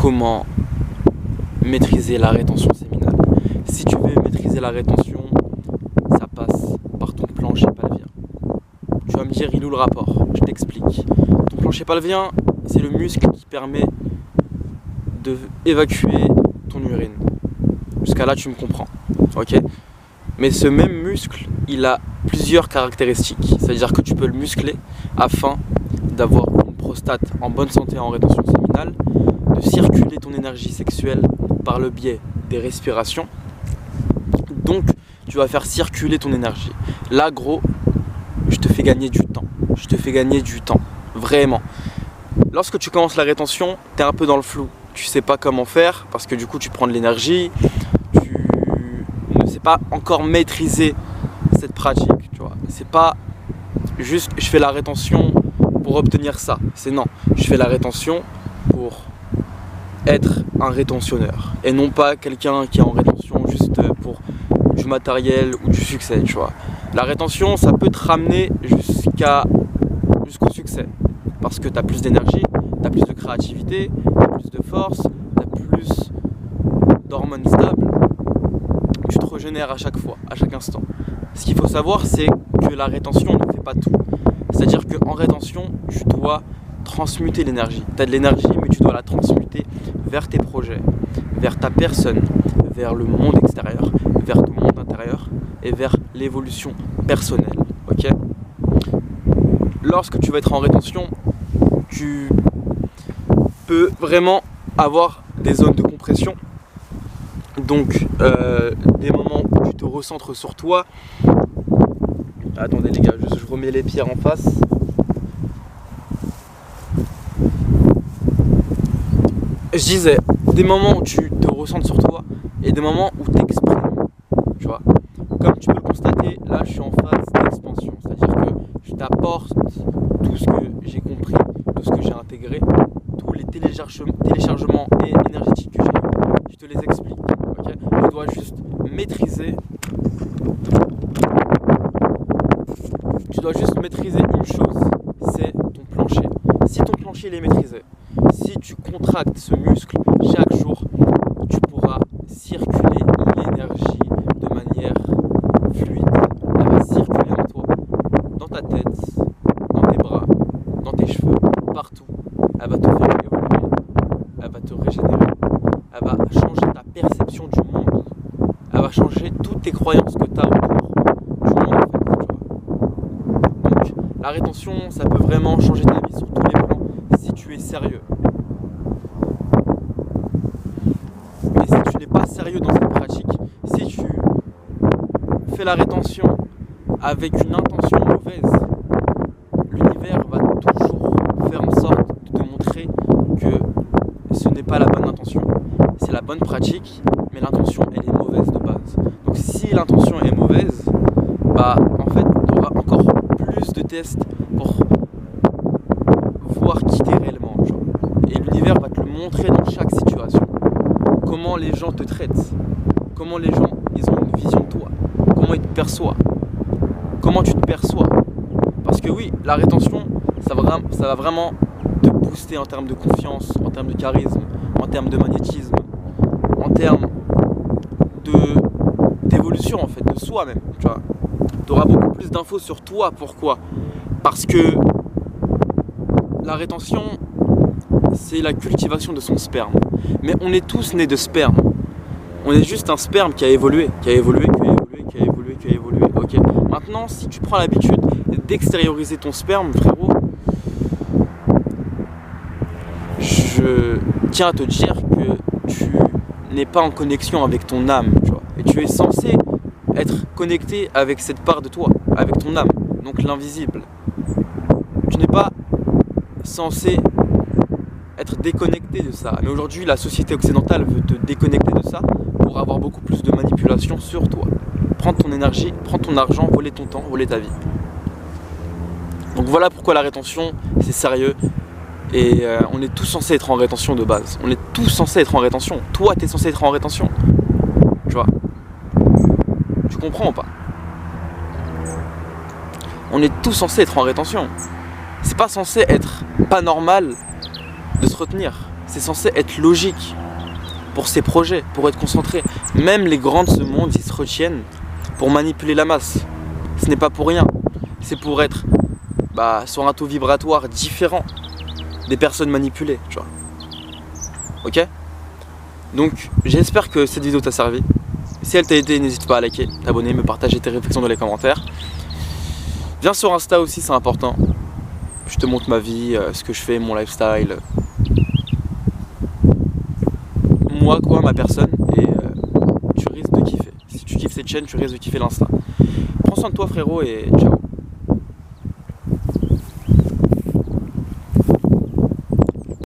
comment maîtriser la rétention séminale. Si tu veux maîtriser la rétention, ça passe par ton plancher pelvien. Tu vas me dire, il est où le rapport? Je t'explique. Ton plancher pelvien, c'est le muscle qui permet d'évacuer ton urine. Jusqu'à là, tu me comprends. Ok? Mais ce même muscle, il a plusieurs caractéristiques. C'est-à-dire que tu peux le muscler afin d'avoir une prostate en bonne santé en rétention séminale, de circuler ton énergie sexuelle par le biais des respirations. Donc, tu vas faire circuler ton énergie. Là, gros, je te fais gagner du temps. Je te fais gagner du temps. Vraiment. Lorsque tu commences la rétention, tu es un peu dans le flou. Tu sais pas comment faire parce que du coup, tu prends de l'énergie. Tu ne sais pas encore maîtriser cette pratique. Tu vois. C'est pas juste je fais la rétention pour obtenir ça. C'est non. Je fais la rétention pour être un rétentionneur et non pas quelqu'un qui est en rétention juste pour du matériel ou du succès, tu vois. La rétention, ça peut te ramener jusqu'au succès parce que tu as plus d'énergie, tu as plus de créativité, tu as plus de force, tu as plus d'hormones stables, tu te régénères à chaque fois, à chaque instant. Ce qu'il faut savoir, c'est que la rétention ne fait pas tout. C'est-à-dire qu'en rétention, tu dois transmuter l'énergie. Tu as de l'énergie, mais tu dois la transmuter vers tes projets, vers ta personne, vers le monde extérieur, vers ton monde intérieur et vers l'évolution personnelle. Ok ? Lorsque tu vas être en rétention, tu peux vraiment avoir des zones de compression. Donc, des moments où tu te recentres sur toi. Attendez les gars, je remets les pierres en face. Je disais, des moments où tu te recentres sur toi et des moments où tu exprimes, tu vois. Comme tu peux le constater, là je suis en phase d'expansion, c'est-à-dire que je t'apporte tout ce que j'ai compris, tout ce que j'ai intégré, tous les téléchargements énergétiques que j'ai eu, je te les explique, ok. Tu dois juste maîtriser, une chose, c'est ton plancher. Si ton plancher il est maîtrisé, si tu contractes ce muscle chaque jour, tu pourras circuler l'énergie de manière fluide. Elle va circuler en toi, dans ta tête, dans tes bras, dans tes cheveux, partout. Elle va te faire évoluer, elle va te régénérer, elle va changer ta perception du monde, elle va changer toutes tes croyances que tu as autour du monde en fait. Donc la rétention, ça peut vraiment changer ta vie sur tous les plans si tu es sérieux. Mais si tu n'es pas sérieux dans cette pratique, si tu fais la rétention avec une intention mauvaise, l'univers va toujours faire en sorte de te montrer que ce n'est pas la bonne intention. C'est la bonne pratique, mais l'intention elle est mauvaise de base. Donc si l'intention est mauvaise, bah en fait tu auras encore plus de tests pour voir qui t'es réellement, genre. Et l'univers va te le montrer dans chaque situation. Comment les gens te traitent, comment les gens ils ont une vision de toi, comment ils te perçoivent, comment tu te perçois. Parce que oui, la rétention, ça va vraiment te booster en termes de confiance, en termes de charisme, en termes de magnétisme, en termes d'évolution en fait, de soi-même. Tu vois, tu auras beaucoup plus d'infos sur toi. Pourquoi ? Parce que la rétention, c'est la cultivation de son sperme. Mais on est tous nés de sperme. On est juste un sperme qui a évolué. Ok. Maintenant, si tu prends l'habitude d'extérioriser ton sperme, frérot, je tiens à te dire que tu n'es pas en connexion avec ton âme, tu vois. Et tu es censé être connecté avec cette part de toi, avec ton âme, donc l'invisible. Tu n'es pas censé être déconnecté de ça. Mais aujourd'hui, la société occidentale veut te déconnecter de ça pour avoir beaucoup plus de manipulation sur toi. Prendre ton énergie, prendre ton argent, voler ton temps, voler ta vie. Donc voilà pourquoi la rétention, c'est sérieux. Et on est tous censés être en rétention de base. On est tous censés être en rétention. Toi, tu es censé être en rétention. Tu vois ? Tu comprends ou pas ? On est tous censés être en rétention. C'est pas censé être pas normal de se retenir. c'est censé être logique pour ses projets, pour être concentré. Même les grands de ce monde, ils se retiennent pour manipuler la masse. Ce n'est pas pour rien. C'est pour être sur un taux vibratoire différent des personnes manipulées, tu vois. Ok? Donc j'espère que cette vidéo t'a servi. Si elle t'a aidé, n'hésite pas à liker, t'abonner, me partager tes réflexions dans les commentaires. Viens sur Insta aussi, c'est important. Je te montre ma vie, ce que je fais, mon lifestyle. Moi quoi, ma personne. Et tu risques de kiffer. Si tu kiffes cette chaîne, tu risques de kiffer l'Insta. Prends soin de toi frérot et ciao.